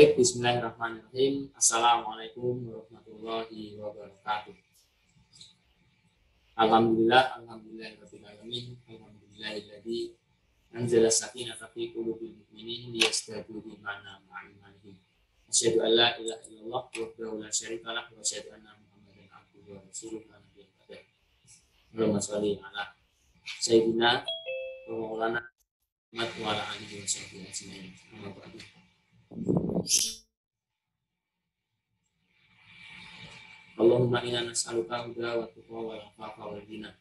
Baik, bismillahirrahmanirrahim. Assalamualaikum warahmatullahi wabarakatuh. Alhamdulillahirabbil alamin. Alhamdulillahilladzi anzala sakinata fi qulubil mu'minin liyazdadu imanan ma'a imanihim. Asyhadu an la ilaha illallah wahdahu la syarika lah wa asyhadu anna Muhammadan abduhu wa rasuluhu la nabiyya ba'dahu. Allahumma shalli ala sayyidina wa maulana Muhammad wa ala alihi wa sahbihi ajmain. Amma ba'du. Allahumma inna nas'aluka huda wa tuqa wal afafa wal ghina.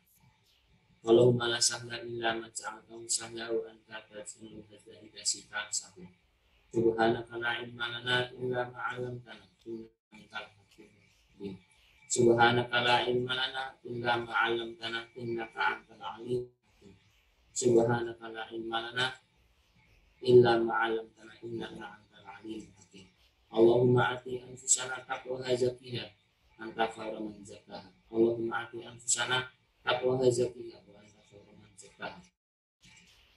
Allahumma la sahla illa ma ja'altahu sahla wa anta taj'alul hazla idza syi'ta sahla. Subhanaka la ilma lana illa ma 'allamtana innaka antal hakimul hakim. Subhanaka la ilma lana illa ma 'allamtana innaka antal alimul hakim. Subhanaka la ilma lana illa ma 'allamtana innaka antal alimul hakim. Allahumma ati anfusana taqwaha zakkiha anta khairu man zakkaha. Allahumma ati anfusana taqwaha zakkiha wa anta khairu man zakkaha.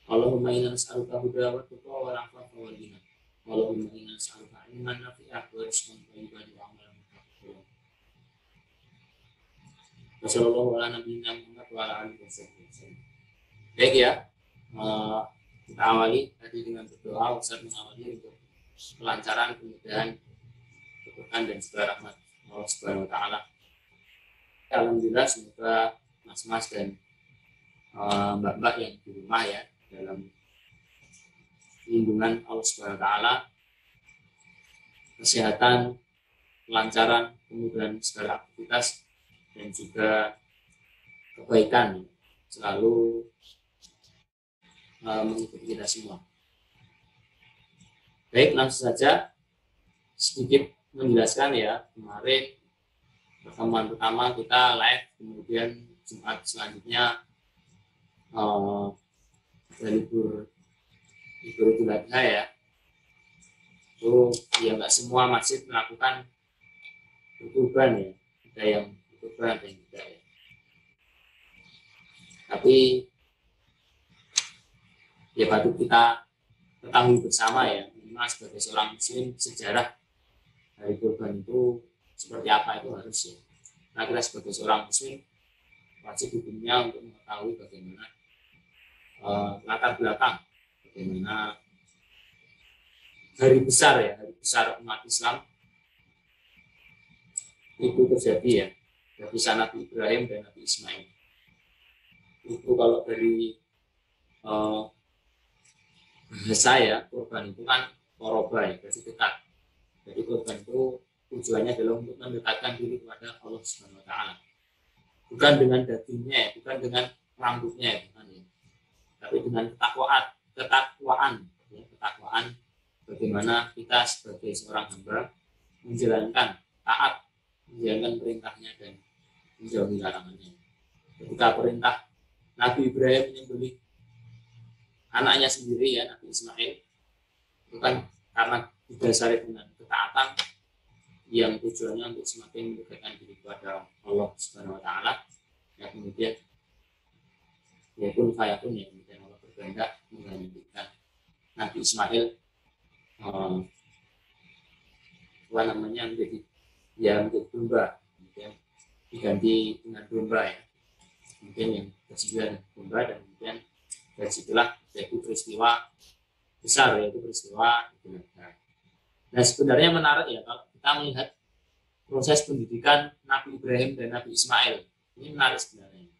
Allahumma inna nas'aluka huda wa tuqa wa afafa wal ghina. Allahumma inna nas'aluka ilman nafi'an wa rizqan thayyiban wa amalan mutaqabbala. Wassallallahu ala nabiyyina Muhammad wa ala alihi wasallam. Baik ya, kita awali tadi dengan berdoa. Ustaz mengawali untuk kelancaran, kemudahan, keberkahan dan segala rahmat Allah Subhanahu wa taala. Alhamdulillah, semoga mas-mas dan mbak-mbak yang di rumah ya dalam lindungan Allah Subhanahu wa taala, kesehatan, kelancaran, kemudahan segala aktivitas dan juga kebaikan selalu mengikuti kita semua. Baik, langsung saja sedikit menjelaskan ya, kemarin pertemuan pertama kita live, kemudian Jumat selanjutnya ada libur Idul Adha ya. Itu ya nggak semua masjid melakukan berkurban ya, ada yang berkurban ada yang tidak ya. Tapi ya patut kita ketahui bersama ya, minimal sebagai seorang muslim sejarah hari kurban itu seperti apa itu harus ya. Nah, kita sebagai seorang muslim wajib hukumnya untuk mengetahui bagaimana latar belakang, bagaimana hari besar ya, hari besar umat Islam itu terjadi ya, dari Nabi Ibrahim dan Nabi Ismail. Itu kalau dari bahasa ya, kurban itu kan koroba ya, berarti dekat. Jadi kurban itu tujuannya adalah untuk mendekatkan diri kepada Allah Subhanahu wa taala. Bukan dengan dagingnya ya, bukan dengan rambutnya ya, bukan ya. Tapi dengan ketakwaan bagaimana kita sebagai seorang hamba menjalankan taat, menjalankan perintahnya dan menjauhi larangannya. Ketika perintah Nabi Ibrahim menyembelih anaknya sendiri ya, Nabi Ismail, itu kan karena didasari dengan ketaatan yang tujuannya untuk semakin mendekatkan diri kepada Allah Subhanahu wa taala. Ya, kemudian ya pun fayakun ya, kemudian Allah berkehendak menggantikan Nabi Ismail menjadi domba, kemudian diganti dengan domba ya. Kemudian yang ke-9 domba dan kemudian dari situlah yaitu peristiwa besar, yaitu peristiwa Idul Adha. Nah, sebenarnya menarik ya kalau kita melihat proses pendidikan Nabi Ibrahim dan Nabi Ismail. Ini menarik sebenarnya.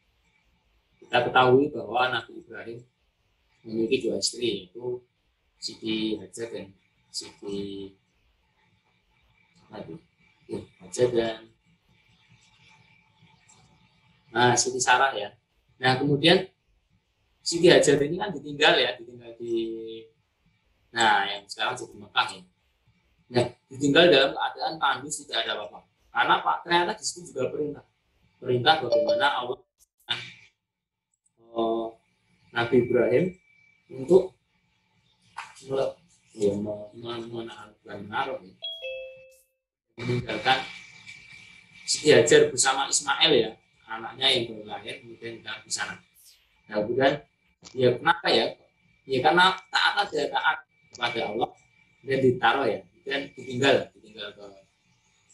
Kita ketahui bahwa Nabi Ibrahim memiliki 2 istri, yaitu Siti Hajar dan Siti Hajar dan Siti Sarah ya. Nah, kemudian Siti Hajar ini kan ditinggal di yang sekarang jadi Mekah ya. Nah, ditinggal dalam keadaan tandus, tidak ada apa-apa. Karena Pak, ternyata di situ juga perintah bagaimana Allah Nabi Ibrahim untuk meninggalkan Siti Hajar bersama Ismail ya, anaknya yang baru lahir, kemudian kita di sana. Nah, kemudian ya kenapa ya? Ya karena taat kepada Allah dan ditaruh ya, kemudian ditinggal ke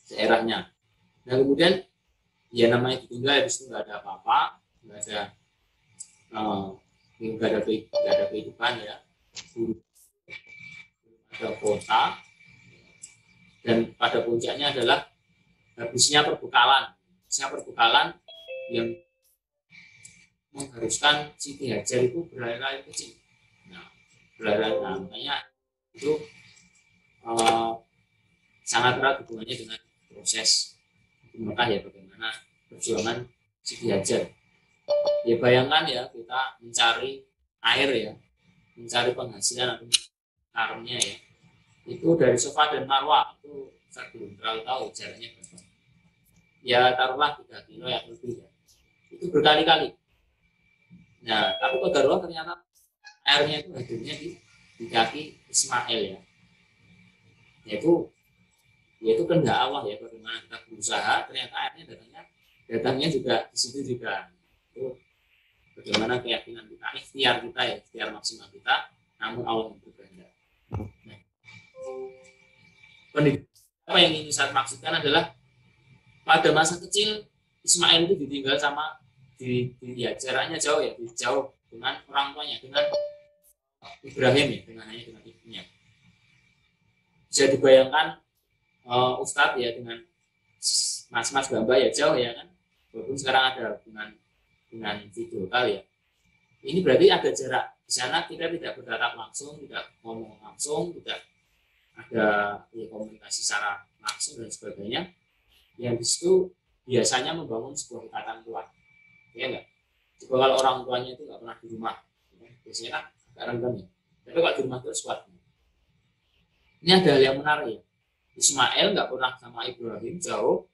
daerahnya. Nah kemudian ya namanya ditinggal, habis itu nggak ada apa-apa, nggak ada kehidupan ya, belum ada kota, dan pada puncaknya adalah habisnya perbekalan yang mengharuskan Siti Hajar itu berlari-lari kecil. Nah, berlari-lari namanya itu sangat erat hubungannya dengan proses di Mekah ya, bagaimana perjuangan Siti Hajar. Ya bayangkan ya, kita mencari air ya, mencari penghasilan atau karunia ya, itu dari Safa dan Marwah, itu saya belum terlalu tahu jaraknya berapa. Ya taruhlah 3 kilo ya lebih ya. Itu berkali-kali. Nah, tapi qadarullah ternyata airnya itu hadirnya di kaki Ismail ya. Yaitu kehendak Allah ya, bagaimana kita berusaha ternyata airnya datangnya juga di situ juga. Itu bagaimana keyakinan kita, ikhtiar maksimal kita, namun Allah yang berkehendak. Nah, apa yang ingin saya maksudkan adalah pada masa kecil Ismail itu ditinggal sama ya jaraknya jauh ya, jauh dengan orang tuanya, dengan Ibrahim ya, dengan ibunya. Bisa dibayangkan Ustadz ya dengan mas-mas Bamba ya jauh ya kan, walaupun sekarang ada dengan video call ya. Ini berarti ada jarak di sana, kita tidak bertatap langsung, tidak ngomong langsung, tidak ada ya, komunikasi secara langsung dan sebagainya. Yang di situ biasanya membangun sebuah ikatan kuat, ya enggak? Coba kalau orang tuanya itu nggak pernah di rumah, ya, biasanya kan agak renggang ya. Tapi kalau di rumah terus kuat. Ini ada hal yang menarik ya. Ismail nggak pernah sama Ibrahim jauh,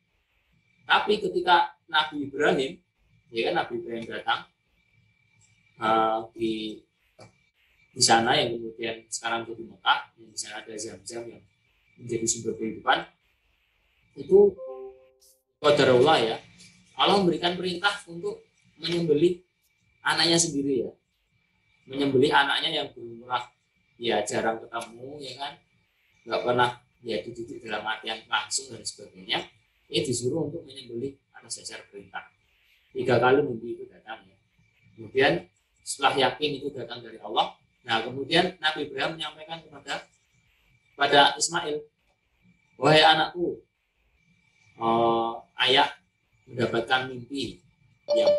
tapi ketika Nabi Ibrahim, ya kan Nabi Ibrahim datang di sana yang kemudian sekarang jadi Mekah, yang di sana ada Zam-Zam yang menjadi sumber kehidupan, itu qadarullah ya, Allah memberikan perintah untuk menyembelih anaknya sendiri ya, menyembelih anaknya yang berumur ya jarang ketemu ya kan, nggak pernah ya dididik dalam artian langsung dan sebagainya, disuruh untuk menyembelih atas dasar perintah. 3 kali mimpi itu datang ya. Kemudian setelah yakin itu datang dari Allah, nah kemudian Nabi Ibrahim menyampaikan kepada Ismail, wahai anakku, ayah mendapatkan mimpi yang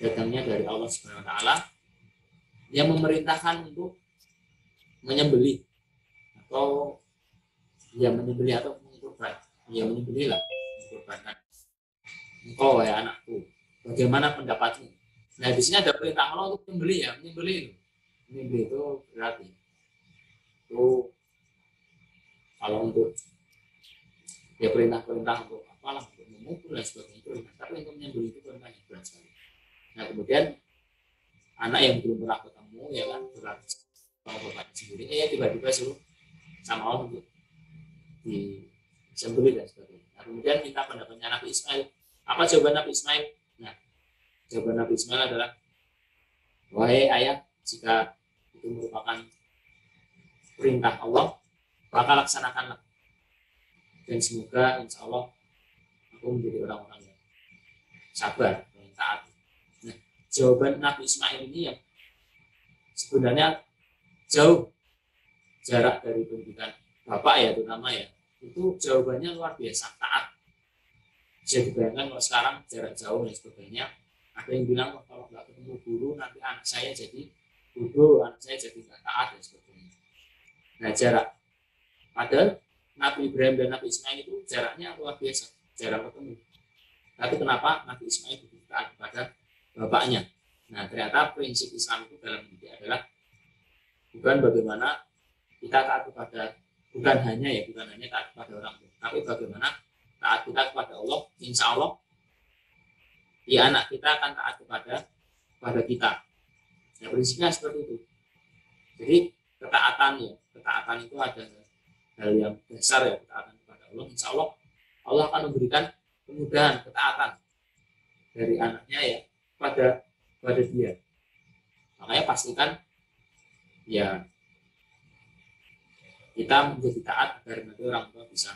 datangnya dari Allah Subhanahu Wa Taala yang memerintahkan untuk menyembelih atau mengkurban, mengkurbankan engkau ya anakku, bagaimana pendapatmu? Nah di sini ada perintah Allah untuk menyembelih itu berarti itu kalau untuk ya perintah untuk apalah, untuk memukul dan sebagainya itu ringan, tapi untuk menyembelih itu perintahnya berat sekali. Nah kemudian anak yang belum pernah ketemu ya kan, berat sama bapaknya sendiri, tiba-tiba suruh sama Allah untuk disembelih dan sebagainya. Nah kemudian minta pendapatnya Nabi Ismail. Apa jawaban Nabi Ismail? Nah jawaban Nabi Ismail adalah, wahai ayah, jika itu merupakan perintah Allah, maka laksanakanlah, dan semoga insya Allah aku menjadi orang-orang yang sabar dan taat. Nah jawaban Nabi Ismail ini yang sebenarnya jauh jarak dari pendidikan bapak ya, terutama ya, itu jawabannya luar biasa, taat. Bisa dibayangkan kalau sekarang jarak jauh dan sebagainya, ada yang bilang kalau nggak ketemu guru nanti anak saya jadi bodoh, anak saya jadi nggak taat dan sebagainya. Nah jarak, padahal Nabi Ibrahim dan Nabi Ismail itu jaraknya luar biasa, jarak ketemu. Tapi kenapa Nabi Ismail begitu taat kepada bapaknya? Nah ternyata prinsip Islam itu dalam ini adalah bukan bagaimana kita taat kepada, bukan hanya taat kepada orang tua, tapi bagaimana taat kita kepada Allah. Insya Allah ya anak kita akan taat kepada kita. Nah prinsipnya seperti itu. Jadi ketaatan itu ada hal yang dasar ya, ketaatan kepada Allah. Insya Allah Allah akan memberikan kemudahan ketaatan dari anaknya ya pada dia. Makanya pastikan ya kita menjadi taat agar nanti orang tua bisa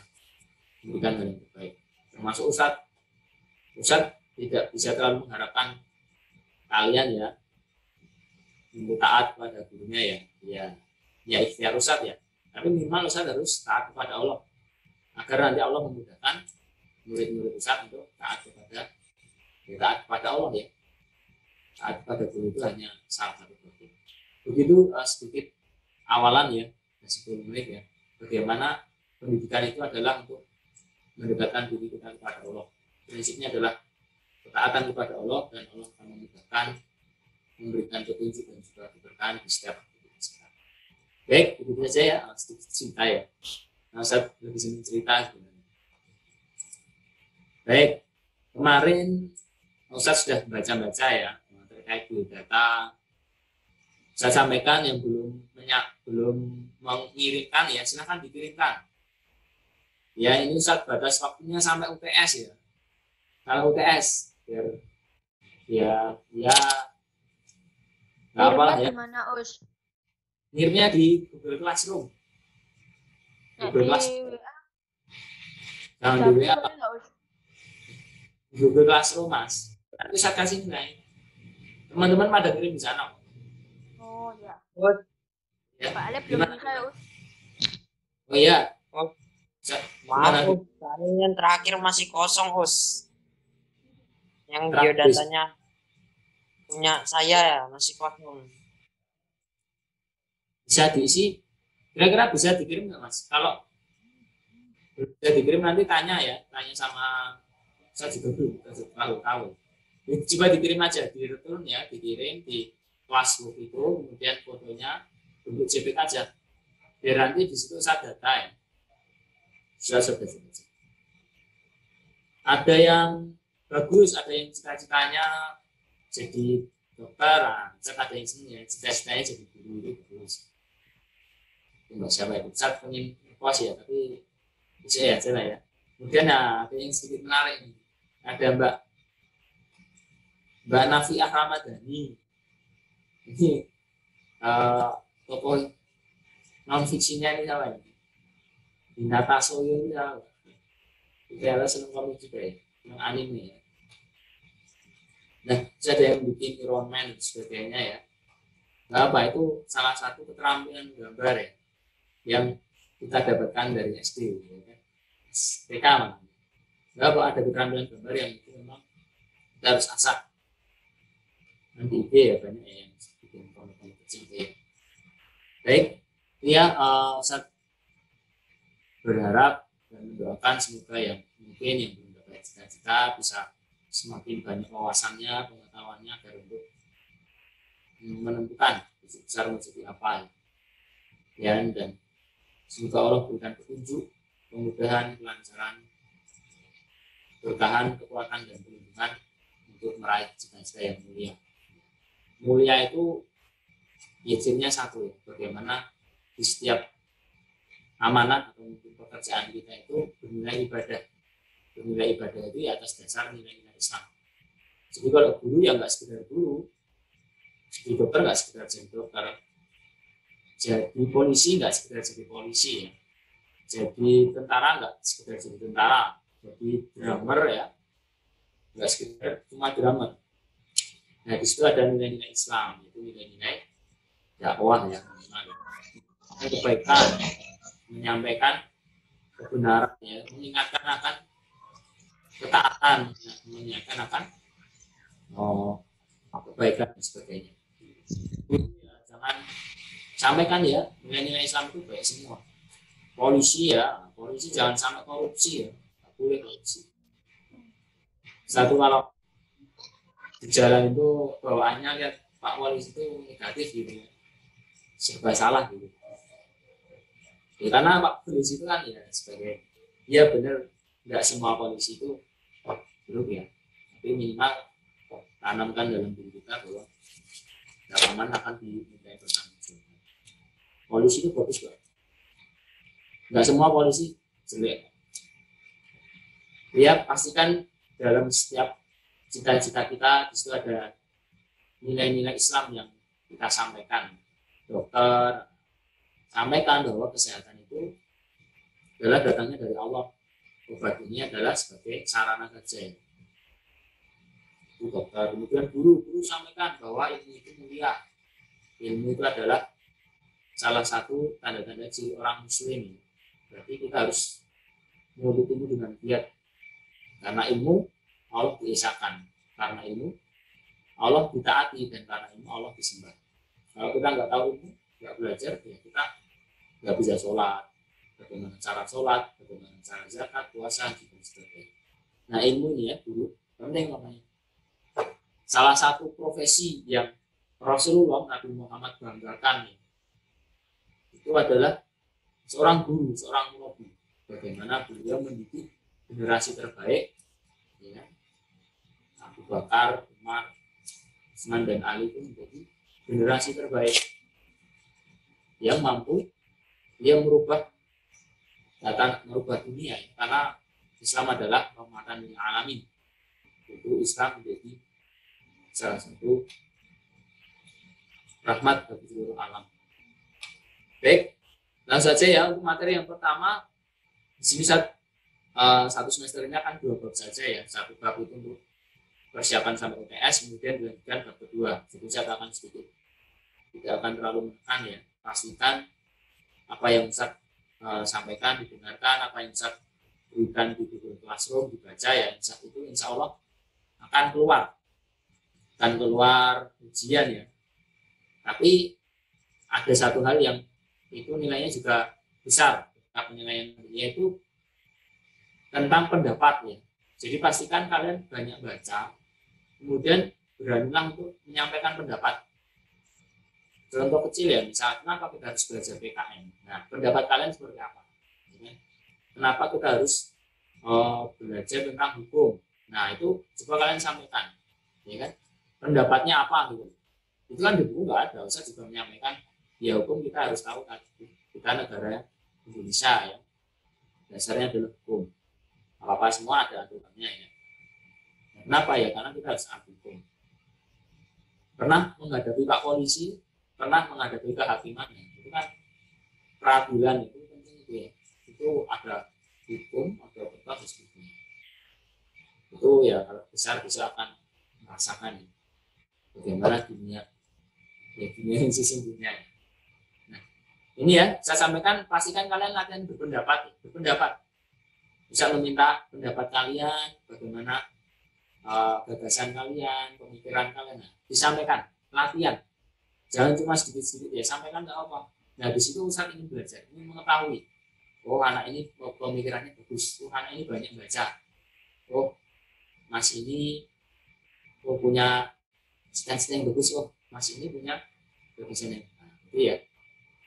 memberikan hal yang terbaik. Termasuk Ustadz tidak bisa terlalu mengharapkan kalian ya untuk taat kepada gurunya ya ikhtiar Ustadz ya. Tapi minimal Ustadz harus taat kepada Allah agar nanti Allah memudahkan murid-murid Ustadz untuk taat kepada Allah ya. Taat kepada guru itu hanya salah satu bagian. Begitu sedikit awalan ya, 10 menit ya. Bagaimana pendidikan itu adalah untuk mendekatkan diri kita kepada Allah. Prinsipnya adalah ketaatan kepada Allah dan Allah akan memudahkan, memberikan petunjuk dan juga keberkahan di setiap aktivitas kita. Baik, itu saja ya, sedikit cerita ya. Nah, saya lebih senang cerita sebenarnya. Baik, kemarin Ustaz sudah baca-baca ya terkait biodata. Saya sampaikan yang belum mengirimkan ya, silahkan dikirimkan. Ya, ini Ustaz batas waktunya sampai UTS ya. Kalau UTS biar ya nggak apa ya. Gimana, Us? Ngirimnya di Google Classroom. Google Classroom. Jangan di WA. Google Classroom, Mas. Nanti saya kasih nilai. Teman-teman pada kirim di sana. Oh ya. Ya. Pak Alep belum bisa ya, Us. Oh iya. Maaf, yang terakhir masih kosong, Us. Yang biodatanya punya saya ya, masih kosong. Bisa diisi, kira-kira bisa dikirim nggak Mas? Kalau bisa dikirim nanti tanya sama saya juga belum tahu. Coba dikirim aja di return ya, dikirim di Classbook itu, kemudian fotonya bentuk JPEG aja. Biar nanti di situ saya data ya. Sudah. Ada yang bagus, ada yang cita-citanya jadi dokter, ada yang senang cita-citanya jadi guru itu bagus. Enggak siapa itu, saya pengen puas ya, tapi bisa ya lah ya. Kemudian ada yang sedikit menarik nih. Ada Mbak Nafiah Ramadhani. Ini tokoh non fiksinya ini siapa ini? Hinata Soyo ini siapa? Kita senang komik juga ya, senang anime ya. Nah, ada yang bikin Iron Man dan sebagainya ya. Nah, apa itu salah satu keterampilan gambar ya, yang kita dapatkan dari SD, ya kan? TK mana? Nah, apa ada keterampilan gambar yang itu memang kita harus asah. Nanti ide ya banyak yang bikin komik-komik kecil ya. Baik, ya saya berharap dan mendoakan semoga yang mungkin yang belum dapat cita-cita bisa semakin banyak wawasannya, pengetahuannya agar untuk menentukan besar menjadi apa ya, dan semoga Allah berikan petunjuk, kemudahan, kelancaran, bertahan, kekuatan dan perlindungan untuk meraih cita-cita yang mulia. Mulia itu izinnya satu ya, bagaimana di setiap amanah atau mungkin pekerjaan kita itu bernilai ibadah. Bernilai ibadah itu ya atas dasar nilai-nilai Islam. Jadi kalau guru ya nggak sekedar guru, jadi dokter nggak sekedar jadi dokter, jadi polisi nggak sekedar jadi polisi ya, jadi tentara nggak sekedar jadi tentara, jadi drummer ya nggak sekedar cuma drummer. Nah di situ ada nilai-nilai Islam, itu nilai-nilai dakwah ya, kebaikan, menyampaikan kebenaran ya, mengingatkan akan ketaatan, mengingatkan akan kebaikan dan sebagainya. Ya, jangan sampaikan ya, nilai-nilai Islam itu baik semua. Polisi jangan sampai korupsi ya, nggak boleh korupsi. Satu, kalau di jalan itu bawaannya lihat Pak Polisi itu negatif gitu ya, serba salah gitu. Ya, karena Pak Polisi itu kan ya sebagai, ya benar nggak semua polisi itu buruk ya, tapi minimal tanamkan dalam diri kita bahwa keamanan akan dimintai bertanggung. Polisi itu bagus banget, nggak semua polisi jelek. Ya pastikan dalam setiap cita-cita kita di situ ada nilai-nilai Islam yang kita sampaikan. Dokter, sampaikan bahwa kesehatan itu adalah datangnya dari Allah. Obat ini adalah sebagai sarana saja. Itu dokter. Kemudian guru sampaikan bahwa ilmu itu mulia. Ilmu itu adalah salah satu tanda-tanda ciri orang muslim. Berarti kita harus menuntut ilmu dengan giat. Karena ilmu Allah diesakan. Karena ilmu Allah ditaati, dan karena ilmu Allah disembah. Kalau kita nggak tahu ilmu, nggak belajar, ya kita nggak bisa sholat. Bagaimana cara sholat, bagaimana cara zakat, puasa, dan sebagainya. Nah, ilmu ini ya guru penting namanya. Salah satu profesi yang Rasulullah Nabi Muhammad banggakan itu adalah seorang guru, seorang murabi. Bagaimana beliau mendidik generasi terbaik, ya, Abu Bakar, Umar, Utsman, dan Ali itu menjadi generasi terbaik yang mampu dia merubah dunia, karena Islam adalah rahmatan lil alamin. Itu Islam menjadi salah satu rahmat bagi seluruh alam. Baik, langsung saja ya untuk materi yang pertama. Di sini satu semesternya kan 2 bab saja ya. Satu bab itu untuk persiapan sampai UTS, kemudian dilanjutkan bab kedua. Jadi saya akan sedikit, tidak akan terlalu menekan ya. Pastikan apa yang Ustaz sampaikan, didengarkan, apa yang Ustaz berikan di Google Classroom, dibaca ya. Itu insya Allah akan keluar ujian ya. Tapi ada satu hal yang itu nilainya juga besar, penilaian yaitu tentang pendapat ya. Jadi pastikan kalian banyak baca, kemudian beranilah untuk menyampaikan pendapat. Contoh kecil ya, misalnya kenapa kita harus belajar PKN? Nah, pendapat kalian seperti apa? Kenapa kita harus belajar tentang hukum? Nah, itu coba kalian sampaikan, ya kan? Pendapatnya apa gitu? Itu kan di buku nggak ada. Saya juga menyampaikan, ya hukum kita harus tahu kan, kita negara Indonesia ya, dasarnya adalah hukum. Apa semua ada aturannya ya. Kenapa ya? Karena kita harus taat hukum. Pernah menghadapi Pak Polisi, pernah menghadapi kehakiman, itu kan peradilan itu penting itu ya. Itu ada hukum, ada batas hukum. Itu ya kalau besar bisa akan merasakan ya, bagaimana dunia yang sesungguhnya. Nah, ini ya saya sampaikan, pastikan kalian latihan berpendapat. Bisa meminta pendapat kalian, bagaimana gagasan kalian, pemikiran kalian. Nah, disampaikan, latihan. Jangan cuma sedikit-sedikit ya, sampaikan nggak apa. Nah, di situ Ustaz ingin belajar, ingin mengetahui. Oh, anak ini pemikirannya bagus. Oh, anak ini banyak baca. Oh, Mas ini punya cita-cita yang bagus. Oh, Mas ini punya gagasan yang itu ya.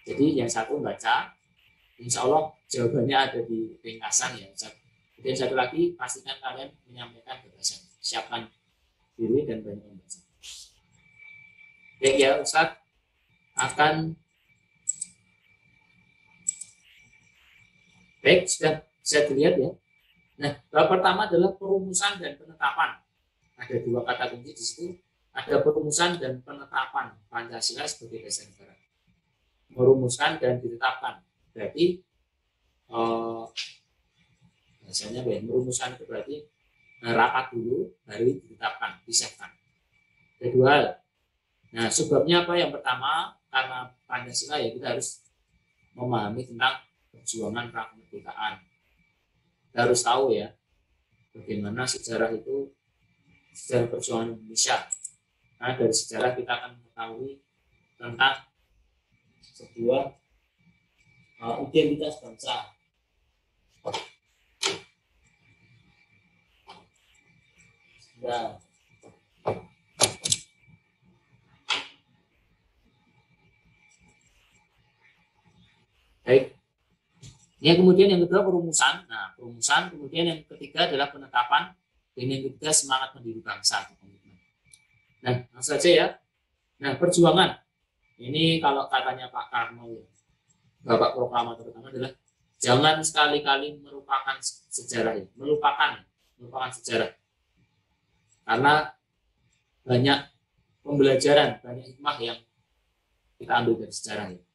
Jadi yang satu baca, insya Allah jawabannya ada di ringkasan ya. Kemudian satu lagi, pastikan kalian menyampaikan gagasan. Siapkan diri dan banyak membaca. Baik ya, Ustaz akan baik, sudah bisa dilihat ya. Nah, bab pertama adalah perumusan dan penetapan. Ada 2 kata kunci di situ. Ada perumusan dan penetapan Pancasila sebagai dasar negara. Merumuskan dan ditetapkan. Berarti bahasanya merumuskan itu berarti rapat dulu, baru ditetapkan, disahkan. Kedua hal. Nah, sebabnya apa? Yang pertama, karena Pancasila ya kita harus memahami tentang perjuangan prakemerdekaan. Kita harus tahu ya bagaimana sejarah itu, sejarah perjuangan Indonesia. Nah, dari sejarah kita akan mengetahui tentang sebuah identitas bangsa. Nah, baik. Yang kemudian yang kedua perumusan. Nah, perumusan. Kemudian yang ketiga adalah penetapan. Dan yang ketiga semangat pendiri bangsa. Nah, langsung saja ya. Nah, perjuangan. Ini kalau katanya Pak Karno, Bapak Proklamator terutama adalah jangan sekali-kali merupakan sejarah ini. Melupakan sejarah. Karena banyak pembelajaran, banyak hikmah yang kita ambil dari sejarah ini.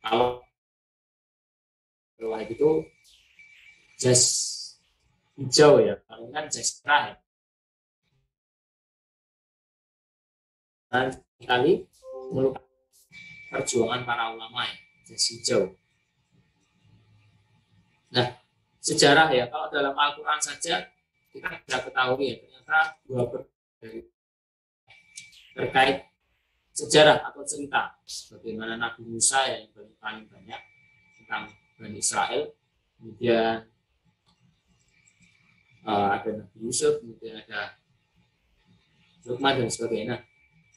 Kalau bawah itu jas hijau ya, kalau ini kan jas merah ya. Dan sekali melupakan perjuangan para ulama ya, jas hijau. Nah, sejarah ya, kalau dalam Al-Quran saja kita bisa ketahui ya, ternyata dua dari terkait sejarah atau cerita bagaimana Nabi Musa yang paling banyak tentang Bani Israel, kemudian ada Nabi Yusuf, kemudian ada Luqman dan sebagainya. Nah,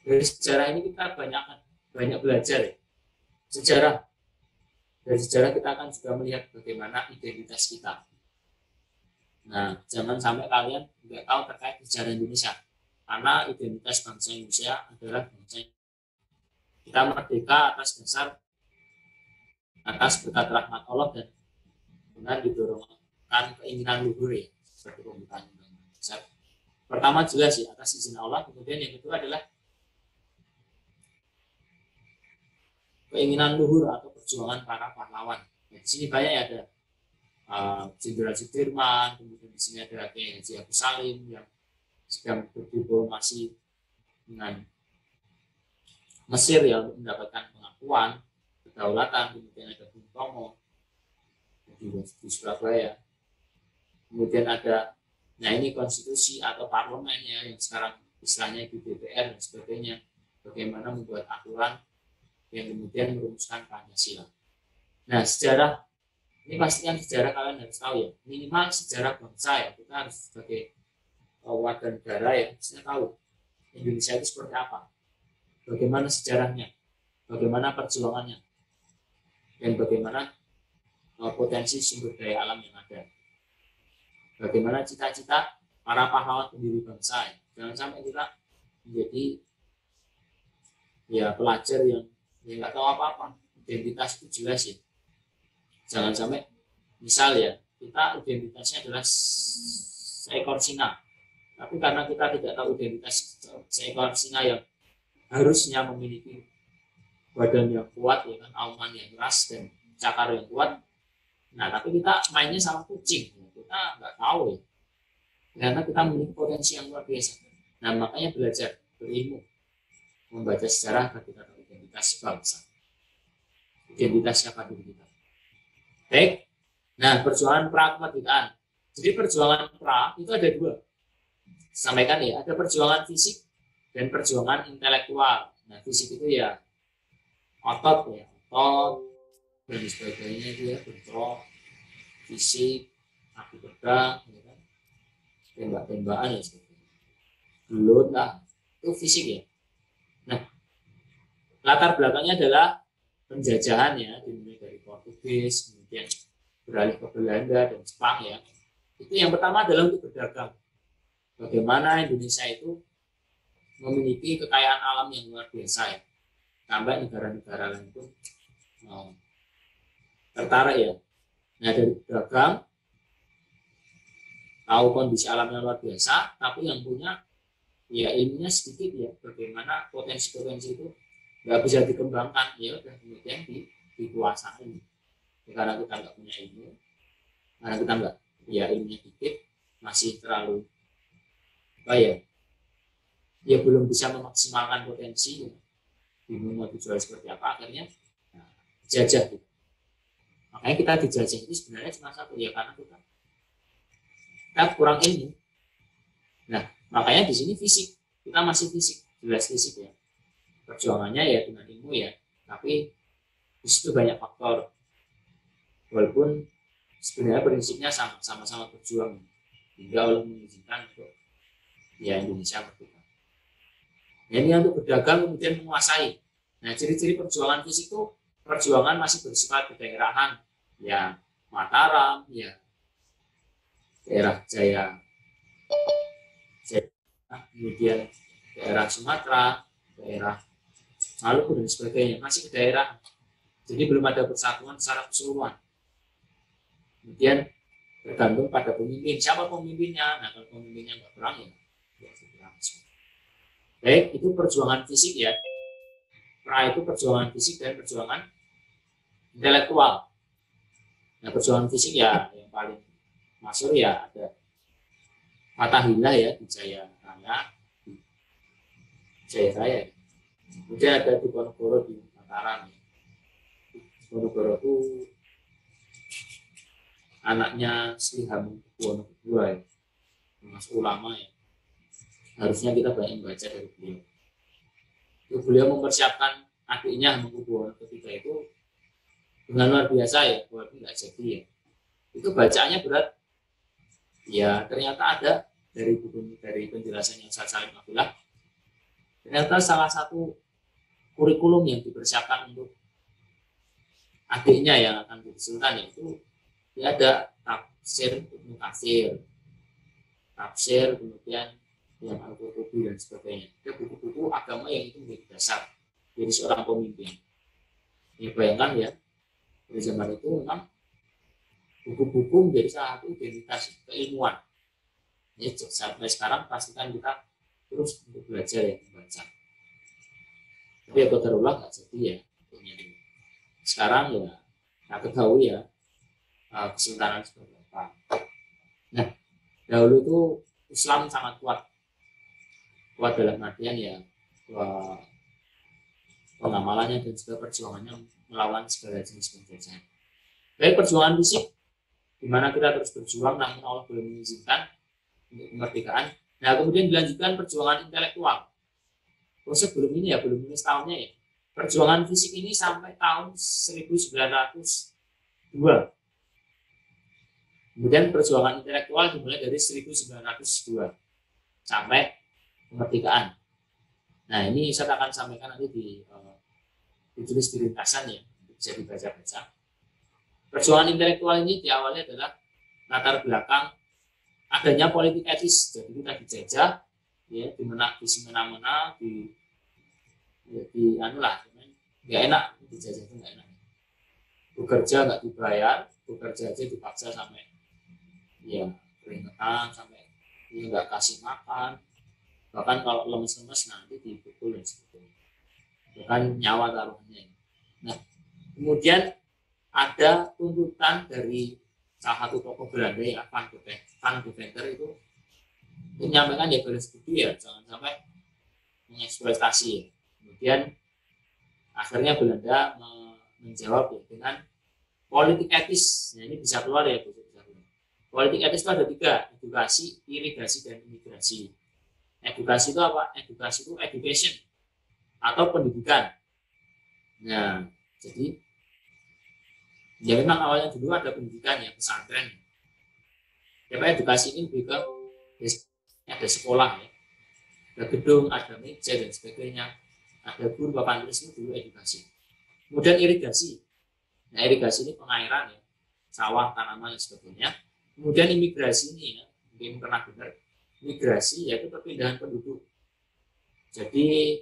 dari sejarah ini kita banyak belajar ya. Dari sejarah kita akan juga melihat bagaimana identitas kita. Nah, jangan sampai kalian tidak tahu terkait sejarah Indonesia, karena identitas bangsa Indonesia adalah bangsa kita merdeka atas berkat rahmat Allah dan dengan didorongkan keinginan luhur ya, seperti pembukaan undang-undang. Pertama jelas ya atas izin Allah, kemudian yang kedua adalah keinginan luhur atau perjuangan para pahlawan. Nah, di sini banyak ya, ada Jenderal Sudirman, kemudian di sini ada Kiai Haji Agus Salim yang sedang berdiplomasi dengan Mesir yang mendapatkan pengakuan kedaulatan, kemudian ada Bung Tomo di Surabaya, kemudian ada, nah ini konstitusi atau parlemennya yang sekarang istilahnya di DPR dan sebagainya, bagaimana membuat aturan yang kemudian merumuskan Pancasila. Nah, sejarah ini pastikan sejarah kalian harus tahu ya, minimal sejarah bangsa ya, kita harus sebagai warga negara ya harusnya tahu Indonesia itu seperti apa, bagaimana sejarahnya, bagaimana perjuangannya, dan bagaimana potensi sumber daya alam yang ada, bagaimana cita-cita para pahlawan pendiri bangsa ya. Jangan sampai kita menjadi ya pelajar yang nggak tahu apa-apa. Identitas itu jelas ya, jangan sampai misal ya kita identitasnya adalah seekor singa, tapi karena kita tidak tahu identitas seekor singa yang harusnya memiliki badan yang kuat ya kan, auman yang keras dan cakar yang kuat, nah tapi kita mainnya sama kucing, kita nggak tahu ya, karena kita memiliki potensi yang luar biasa. Nah makanya belajar, berilmu, membaca sejarah agar kita tahu identitas bangsa, identitas siapa diri kita. Baik, nah perjuangan pra kemerdekaan. Jadi perjuangan pra itu ada dua, sampaikan ya, ada perjuangan fisik dan perjuangan intelektual. Nah fisik itu ya otot ya, otot dan sebagainya itu ya, bentrok fisik, api pedang ya kan, tembak-tembakan ya sebagainya, gelut lah, itu fisik ya. Nah latar belakangnya adalah penjajahan ya, dimulai dari Portugis, kemudian beralih ke Belanda dan Jepang ya. Itu yang pertama adalah untuk berdagang, bagaimana Indonesia itu memiliki kekayaan alam yang luar biasa ya, sampai negara-negara lain pun tertarik ya. Nah dari dagang tahu kondisi alam yang luar biasa, tapi yang punya ya ilmunya sedikit ya, bagaimana potensi-potensi itu nggak bisa dikembangkan ya udah kemudian dikuasai ya, karena kita nggak punya ilmu, karena kita nggak ya ilmunya dikit, masih terlalu ya belum bisa memaksimalkan potensi, bingung mau dijual seperti apa, akhirnya dijajah gitu. Makanya kita dijajah itu sebenarnya cuma satu ya, karena kita kurang ilmu. Nah makanya di sini fisik, kita masih fisik, jelas fisik ya, perjuangannya ya dengan ilmu ya, tapi di situ banyak faktor, walaupun sebenarnya prinsipnya sama-sama berjuang hingga Allah mengizinkan untuk ya Indonesia merdeka. Nah, ini untuk berdagang kemudian menguasai. Nah ciri-ciri perjuangan fisik itu perjuangan masih bersifat kedaerahan ya, Mataram ya, daerah Jaya, kemudian daerah Sumatera, daerah Maluku dan sebagainya, masih ke daerah, jadi belum ada persatuan secara keseluruhan. Kemudian tergantung pada pemimpin, siapa pemimpinnya. Nah kalau pemimpinnya nggak perang ya perang. Baik, itu perjuangan fisik ya. Pra itu perjuangan fisik dan perjuangan intelektual. Nah, perjuangan fisik ya yang paling masyhur ya ada Fathahillah ya di Jaya Raya, kemudian ada Diponegoro di Mataram. Diponegoro itu anaknya Sri Hamengkubuwono II ya, termasuk ulama ya. Harusnya kita banyak membaca dari beliau. Itu beliau mempersiapkan adiknya Hamengkubuwono III itu dengan luar biasa ya, walaupun nggak jadi ya. Itu bacaannya berat. Ya ternyata ada dari buku dari penjelasan yang saya Salim Abdullah, ternyata salah satu kurikulum yang dipersiapkan untuk adiknya yang akan jadi sultan yaitu dia ada tafsir Ibnu Katsir, tafsir kemudian yang Al-Qurtubi dan sebagainya. Itu buku-buku agama yang itu menjadi dasar jadi seorang pemimpin. Ini bayangkan ya, pada zaman itu memang buku-buku menjadi salah satu identitas keilmuan. Ya, sampai sekarang pastikan kita terus untuk belajar ya, membaca. Tapi ya qadarullah nggak jadi ya. Sekarang ya, kita ketahui ya kesultanan seperti apa. Nah, dahulu itu Islam sangat kuat. Kuat dalam artian ya pengamalannya dan juga perjuangannya melawan segala jenis penjajahan. Baik perjuangan fisik, di mana kita terus berjuang namun Allah belum mengizinkan untuk kemerdekaan. Nah kemudian dilanjutkan perjuangan intelektual. Proses belum ini ya, belum ini tahunnya ya. Perjuangan fisik ini sampai tahun 1902. Kemudian perjuangan intelektual dimulai dari 1902 sampai kemerdekaan. Nah ini saya akan sampaikan nanti ditulis di ringkasan ya, bisa dibaca-baca. Perjuangan intelektual ini diawali adalah latar belakang adanya politik etis. Jadi kita dijajah, ya, di semena-mena, di anulah, nggak enak dijajah itu nggak enak. Bekerja nggak dibayar, bekerja aja dipaksa sampai ya keringetan, sampai dia nggak kasih makan, bahkan kalau lemes-lemes nanti dipukul dan sebagainya. Bahkan nyawa taruhannya. Nah, kemudian ada tuntutan dari salah satu tokoh Belanda ya, Van Deventer itu menyampaikan ya balas budi ya, jangan sampai mengeksploitasi ya. Kemudian akhirnya Belanda menjawab ya, dengan politik etis. Nah ini bisa keluar ya, politik etis itu ada 3, edukasi, irigasi, dan imigrasi. Edukasi itu apa? Edukasi itu education atau pendidikan. Nah jadi ya memang awalnya dulu ada pendidikan ya, pesantren. Ya Pak, edukasi ini lebih ke ada sekolah ya, ada gedung, ada meja dan sebagainya, ada guru, papan tulis, itu dulu edukasi. Kemudian irigasi. Nah irigasi ini pengairan ya, sawah, tanaman dan sebagainya. Kemudian imigrasi ini ya, mungkin pernah dengar, migrasi yaitu perpindahan penduduk. Jadi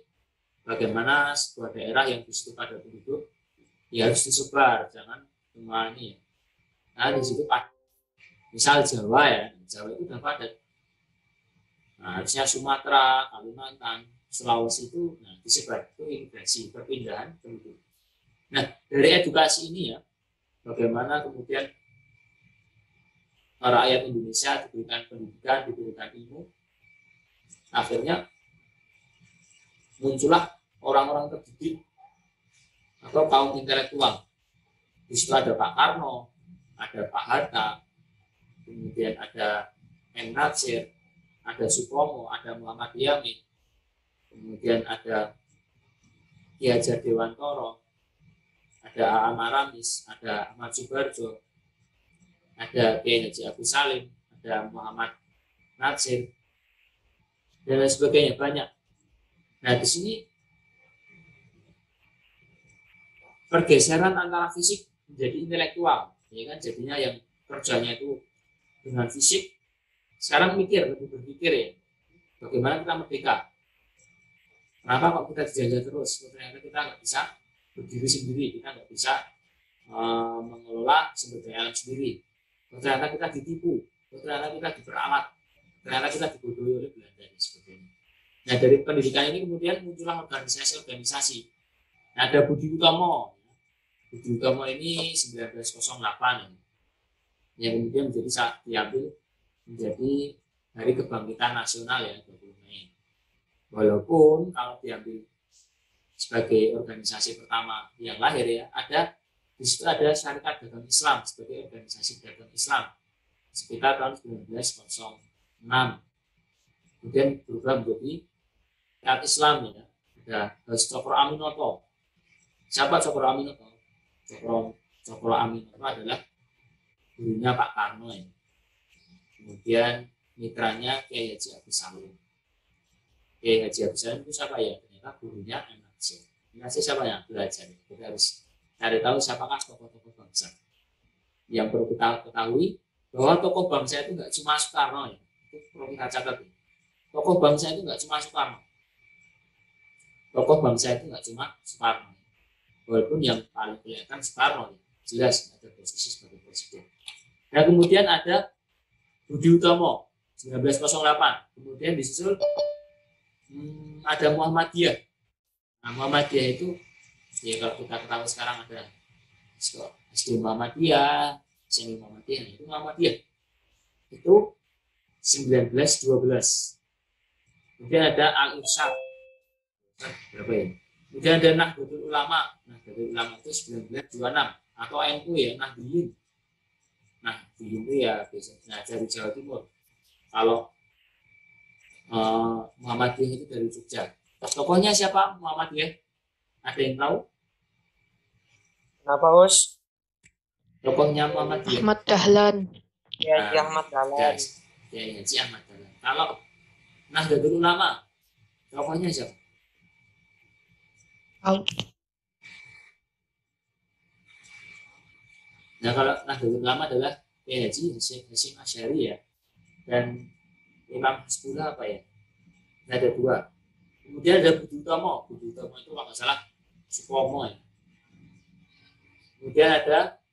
bagaimana sebuah daerah yang di situ ada penduduk ya harus disebar, jangan cuma ini. Nah di situ misal Jawa ya, Jawa itu udah padat. Nah, harusnya Sumatera, Kalimantan, Sulawesi itu nah, disebar, itu imigrasi, perpindahan penduduk. Nah dari edukasi ini ya, bagaimana kemudian rakyat Indonesia diberikan pendidikan, diberikan ilmu, akhirnya muncullah orang-orang terdidik atau kaum intelektual. Di situ ada Pak Karno, ada Pak Hatta, kemudian ada M. Natsir, ada Supomo, ada Muhammad Yamin, kemudian ada Ki Hajar Dewantoro, ada A.A. Maramis, ada Ahmad Subarjo, ada Kiai Haji Agus Salim, ada Muhammad Natsir, dan lain sebagainya, banyak. Nah di sini pergeseran antara fisik menjadi intelektual, ya kan, jadinya yang kerjanya itu dengan fisik, sekarang lebih berpikir ya, bagaimana kita merdeka. Kenapa kok kita dijajah terus? Ternyata kita nggak bisa berdiri sendiri, kita nggak bisa mengelola sumber daya alam sendiri. Ternyata kita ditipu, ternyata kita diperalat, ternyata kita dibodohi oleh Belanda dan sebagainya. Nah dari pendidikan ini kemudian muncullah organisasi-organisasi. Nah, ada Budi Utomo. Budi Utomo ini 1908 ya. Yang kemudian diambil menjadi Hari Kebangkitan Nasional ya 20 Mei. Walaupun kalau diambil sebagai organisasi pertama yang lahir ya, di situ ada Syarikat Dagang Islam sebagai organisasi dagang Islam sekitar tahun 1906. Kemudian berubah menjadi Syarikat Islam ya. Ada Cokro Aminoto. Siapa Cokro Aminoto? Cokro Aminoto adalah gurunya Pak Karno ya. Kemudian mitranya Kiai Haji Agus Salim. Kiai Haji Agus Salim itu siapa ya? Ternyata gurunya MHC. MHC siapa yang belajar? Kita harus cari tahu siapakah tokoh-tokoh bangsa. Yang perlu kita ketahui bahwa tokoh bangsa itu nggak cuma Soekarno ya. Itu perlu kita catat ya. Tokoh bangsa itu nggak cuma Soekarno. Tokoh bangsa itu nggak cuma Soekarno. Walaupun yang paling kelihatan Soekarno ya. Jelas ada posisi sebagai presiden. Nah kemudian ada Budi Utomo 1908. Kemudian disusul ada Muhammadiyah. Nah Muhammadiyah itu ya kalau kita ketahui sekarang ada SD Muhammadiyah, SMP Muhammadiyah, itu Muhammadiyah. Itu 1912. Kemudian ada Al-Irsyad. Berapa ya? Kemudian ada Nahdlatul Ulama. Nahdlatul Ulama itu 1926 atau NU ya, Nahdliyin. Nahdliyin itu ya biasanya dari Jawa Timur. Kalau Muhammadiyah itu dari Jogja. Tokohnya siapa Muhammadiyah? Ada yang tahu? Kenapa, Us? Tokohnya Muhammadiyah. Ahmad Dahlan. Ya, Ahmad Dahlan. Ya, Ahmad Dahlan. Kalau Nahdlatul Ulama, tokohnya siapa? Nah, kalau Nahdlatul Ulama adalah Kiai Haji Hasyim Asy'ari ya. Dan Imam Hasbullah apa ya? Nah, ada dua. Kemudian ada Budi Utomo. Budi Utomo itu kalau nggak salah Supomo ya. Kemudian ada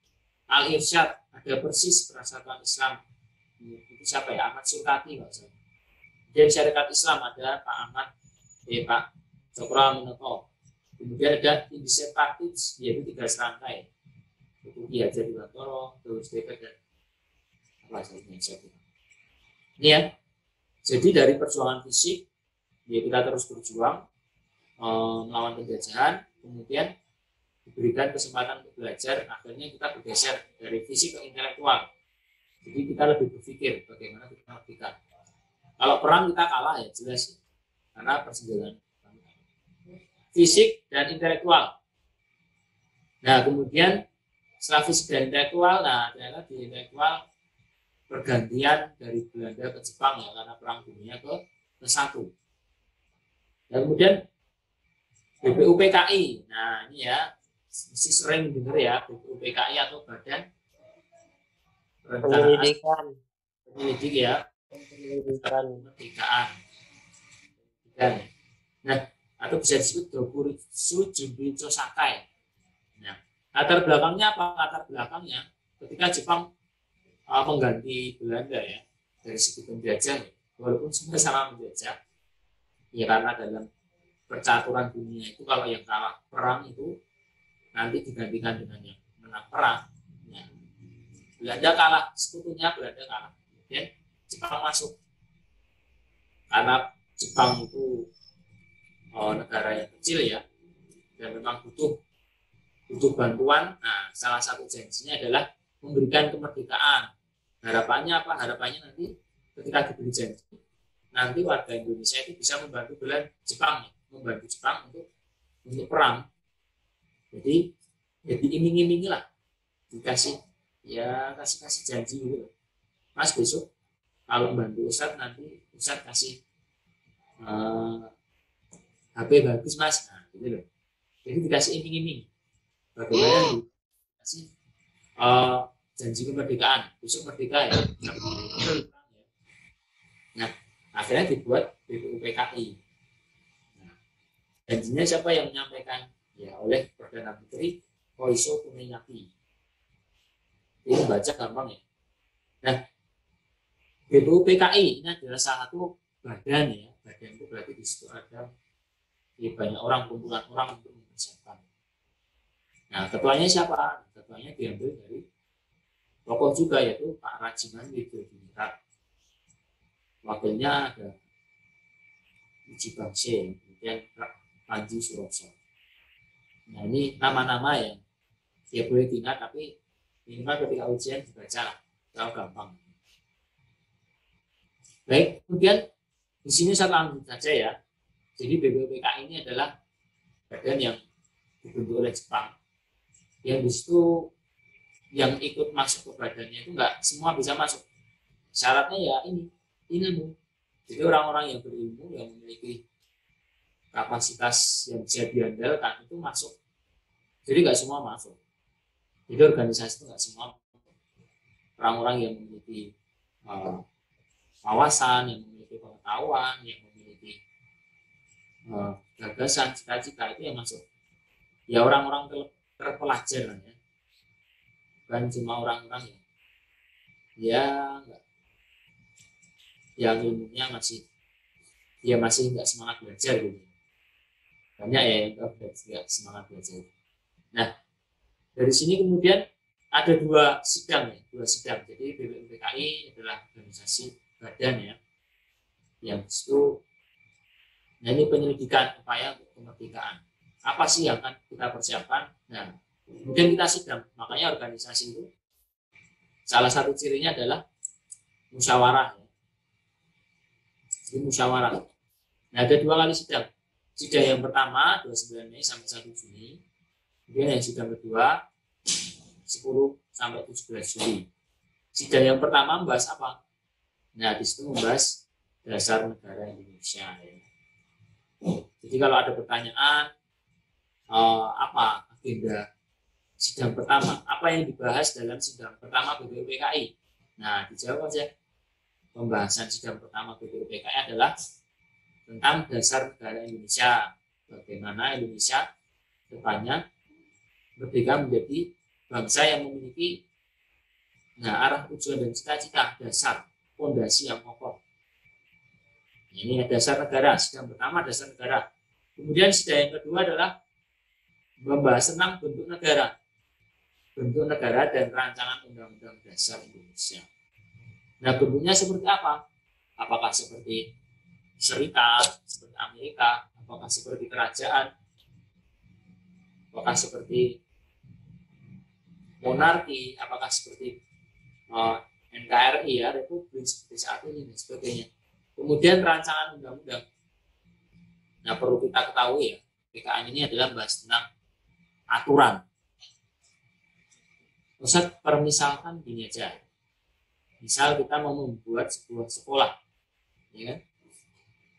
Al-Irsyad, ada Persis Persatuan Islam. Itu siapa ya? Ahmad Sulkati nggak salah. Kemudian Syarikat Islam ada Pak Ahmad, Pak Cokro Aminoto. Kemudian ada Indisep Partij, yaitu 3 serangkai. Itu Ki Hajar Dewantoro, terus DPR dan apa saja. Ini ya. Jadi dari perjuangan fisik, ya kita terus berjuang melawan penjajahan, kemudian diberikan kesempatan untuk belajar, akhirnya kita bergeser dari fisik ke intelektual. Jadi kita lebih berpikir bagaimana kita merdeka. Kalau perang kita kalah ya jelas, ya. Karena persenjataan fisik dan intelektual. Nah kemudian setelah fisik dan intelektual, nah ternyata di intelektual pergantian dari Belanda ke Jepang ya karena perang dunia ke-1. Dan kemudian BPUPKI, nah ini ya mesti sering dengar ya BPUPKI atau Badan Perencanaan Pendidik ya Kemerdekaan. Nah atau bisa disebut Dokuritsu Jumbicho Sakai. Nah latar belakangnya apa? Latar belakangnya ketika Jepang mengganti Belanda ya dari segi penjajah ya, walaupun sama-sama menjajah ya karena dalam percaturan dunia itu kalau yang kalah perang itu nanti digantikan dengan yang menang perang ya. Belanda kalah, sekutunya Belanda kalah, kemudian Jepang masuk karena Jepang itu negara yang kecil ya dan memang butuh bantuan. Nah salah satu janjinya adalah memberikan kemerdekaan. Harapannya apa? Harapannya nanti ketika diberi janji, nanti warga Indonesia itu bisa membantu Jepang, membantu Jepang untuk perang. Jadi iming-imingi lah, dikasih ya kasih janji gitu. Mas besok kalau membantu Ustadz nanti Ustadz kasih HP bagus mas, nah gitu loh. Jadi dikasih iming-iming. Bagaimana dikasih janji kemerdekaan, besok merdeka ya. Nah, akhirnya dibuat BPUPKI. Nah, janjinya siapa yang menyampaikan? Ya, oleh Perdana Menteri Koiso Kuniaki. Ini baca gampang ya. Nah, BPUPKI ini adalah salah satu badan ya. Badan itu berarti di situ ada banyak orang, kumpulan orang untuk mempersiapkan. Nah, Nah, ketuanya siapa? Ketuanya diambil dari tokoh juga, yaitu Pak Rajiman Widyadiningrat. Wakilnya ada Uji Bangse, kemudian Panji Suroso. Nah, ini nama-nama yang ya boleh diingat, tapi minimal ketika ujian dibaca kalau gampang. Baik, kemudian di sini saya lanjut saja ya. Jadi BPUPKI ini adalah badan yang dibentuk oleh Jepang. Yang di situ yang ikut masuk ke badannya itu enggak semua bisa masuk. Syaratnya ya ini ilmu. Jadi orang-orang yang berilmu, yang memiliki kapasitas yang bisa diandalkan itu masuk. Jadi nggak semua masuk. Jadi organisasi itu nggak semua orang-orang yang memiliki wawasan, yang memiliki pengetahuan, yang memiliki gagasan, cita-cita itu yang masuk. Ya orang-orang terpelajar ya. Bukan cuma orang-orang yang ilmunya masih nggak semangat belajar gitu. Banyak ya yang nggak semangat belajar. Nah, dari sini kemudian ada dua sidang. Jadi BPUPKI adalah organisasi badan ya, yang itu, nah ini penyelidikan upaya untuk kemerdekaan. Apa sih yang akan kita persiapkan? Nah, kemudian kita sidang. Makanya organisasi itu salah satu cirinya adalah musyawarah. Ya. Jadi musyawarah. Nah, ada dua kali sidang. Sidang yang pertama 29 Mei sampai 1 Juni. Kemudian yang sidang kedua 10 sampai 17 Juli. Sidang yang pertama membahas apa? Nah, di situ membahas dasar negara Indonesia. Ya. Jadi kalau ada pertanyaan, apa agenda sidang pertama? Apa yang dibahas dalam sidang pertama BPUPKI? Nah, dijawab aja. Pembahasan sidang pertama BPUPKI adalah tentang dasar negara Indonesia. Bagaimana Indonesia depannya merdeka menjadi bangsa yang memiliki arah tujuan dan cita-cita, dasar, fondasi yang kokoh. Ini dasar negara, sidang pertama dasar negara. Kemudian sidang yang kedua adalah membahas tentang bentuk negara dan rancangan undang-undang dasar Indonesia. Nah, bentuknya seperti apa? Apakah seperti serikat, seperti Amerika, apakah seperti kerajaan, apakah seperti monarki, apakah seperti NKRI ya, republik seperti saat ini dan sebagainya. Kemudian rancangan undang-undang. Nah, perlu kita ketahui ya, PKN ini adalah bahas tentang aturan. Ustaz, permisalkan gini aja. Misal kita mau membuat sebuah sekolah, ya kan?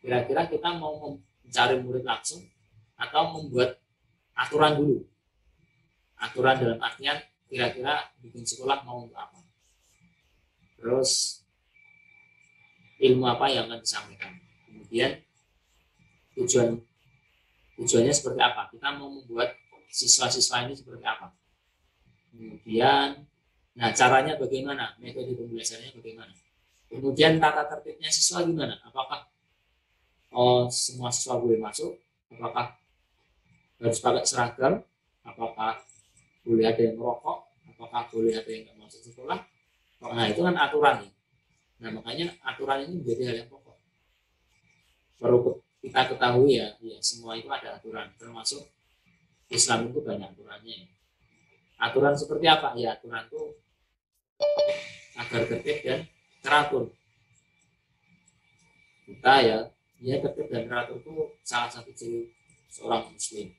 Kira-kira kita mau mencari murid langsung atau membuat aturan dulu. Aturan dalam artian kira-kira bikin sekolah mau untuk apa. Terus ilmu apa yang akan disampaikan. Kemudian tujuannya seperti apa. Kita mau membuat siswa-siswa ini seperti apa. Kemudian, caranya bagaimana, metode pembelajarannya bagaimana. Kemudian tata tertibnya siswa gimana. Apakah semua siswa boleh masuk, apakah harus pakai seragam, apakah boleh ada yang merokok, apakah boleh ada yang tidak masuk sekolah. Nah, itu kan aturan ya. Nah, makanya aturan ini menjadi hal yang pokok. Perlu kita ketahui ya semua itu ada aturan, termasuk Islam itu banyak aturannya ya. Aturan seperti apa? Ya, aturan itu agar tertib dan teratur. Kita ya tertib dan teratur itu salah satu ciri seorang muslim.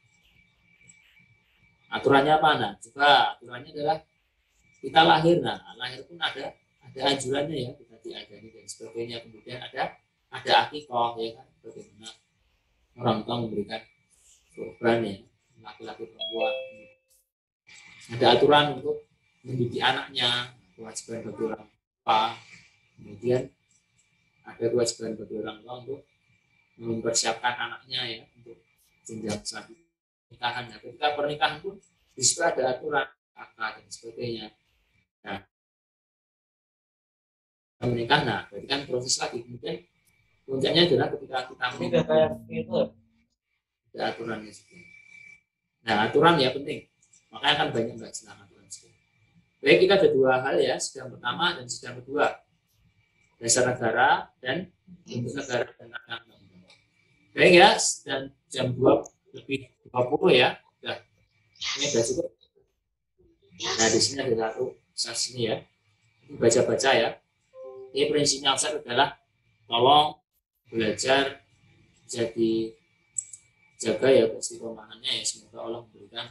Aturannya apa? Nah, juga aturannya adalah kita lahir. Nah, lahir pun ada anjurannya ya, kita diajari dan sebagainya. Kemudian ada akikah ya kan, bagaimana orang tua memberikan korban ya, laki-laki perempuan. Ada aturan untuk mendidik anaknya, kewajiban bagi orang tua. Kemudian ada kewajiban bagi orang tua untuk mempersiapkan anaknya ya untuk jenjang selanjutnya pernikahan. Nah, ketika pernikahan pun di situ ada aturan akad dan sebagainya. Nah, menikah, berarti kan proses lagi. Kemudian puncaknya adalah ketika kita menikah, ada aturannya juga. Nah, aturan ya penting. Makanya kan banyak nggak silakan Tuhan. Baik, kita ada dua hal ya, sidang pertama dan sidang kedua. Dasar negara dan bentuk negara dan tata undang-undang. Baik ya, dan jam 2 lebih 20 ya. Nah, ini sudah cukup. Nah, di sini ada satu sas ini ya. Ini baca-baca ya. Ini prinsipnya Ustaz adalah tolong belajar jadi jaga ya keistiqomahannya ya. Semoga Allah memberikan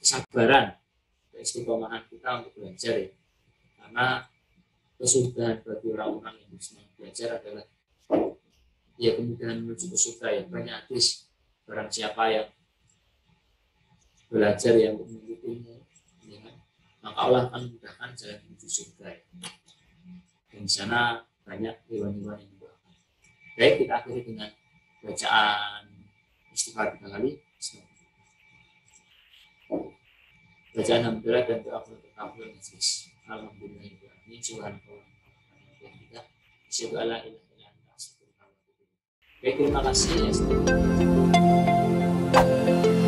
kesabaran keistiqomahan kita untuk belajar ya. Karena kesudahan bagi orang-orang yang sedang belajar adalah ya kemudahan menuju ke surga ya. Banyak hadis barang siapa yang belajar yang menuntut ilmu ya, maka Allah akan memudahkan jalan menuju surga ya. Dan di sana banyak hewan-hewan yang didoakan. Baik, kita akhiri dengan bacaan istighfar 3 kali. Bacaan alhamdulillah dan doa untuk kabul majlis. Alhamdulillah ini subhanallah. Asyhadu alla ilaha illa anta astaghfiruka wa atubu ilaik. Baik, terima kasih ya.